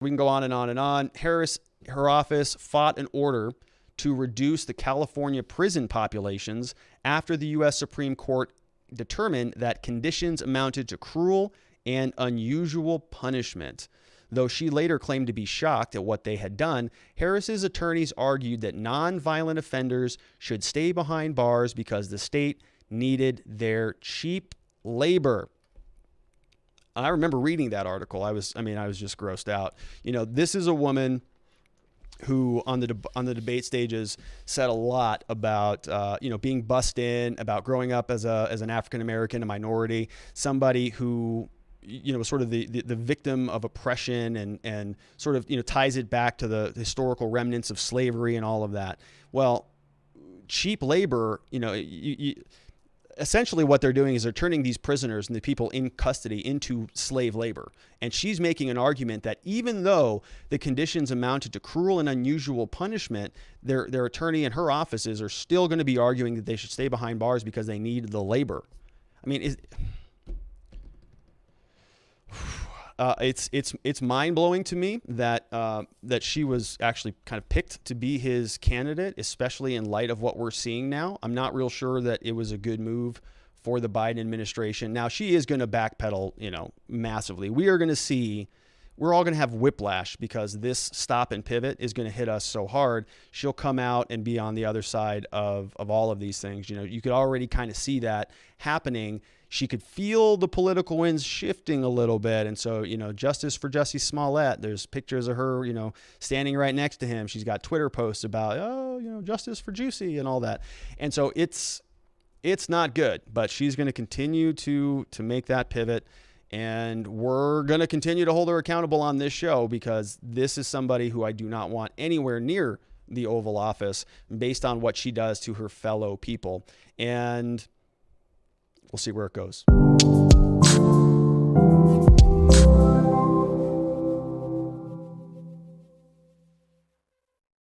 We can go on and on and on. Harris, her office fought an order to reduce the California prison populations after the U.S. Supreme Court determined that conditions amounted to cruel and unusual punishment. Though she later claimed to be shocked at what they had done, Harris's attorneys argued that nonviolent offenders should stay behind bars because the state needed their cheap labor. I remember reading that article. I was just grossed out. This is a woman who on the debate stages said a lot about being bussed in, about growing up as an African American, a minority, somebody who was sort of the victim of oppression and sort of ties it back to the historical remnants of slavery and all of that. Well, cheap labor, essentially what they're doing is they're turning these prisoners and the people in custody into slave labor. And she's making an argument that even though the conditions amounted to cruel and unusual punishment, their attorney and her offices are still going to be arguing that they should stay behind bars because they need the labor. I mean, it's mind-blowing to me that she was actually kind of picked to be his candidate, especially in light of what we're seeing now. I'm not real sure that it was a good move for the Biden administration. Now, she is going to backpedal, massively. We're all going to have whiplash because this stop and pivot is going to hit us so hard. She'll come out and be on the other side of all of these things. You could already kind of see that happening. She could feel the political winds shifting a little bit. And so, justice for Jussie Smollett, there's pictures of her, standing right next to him. She's got Twitter posts about, justice for Juicy and all that. And so it's not good, but she's going to continue to make that pivot. And we're going to continue to hold her accountable on this show because this is somebody who I do not want anywhere near the Oval Office based on what she does to her fellow people. And we'll see where it goes.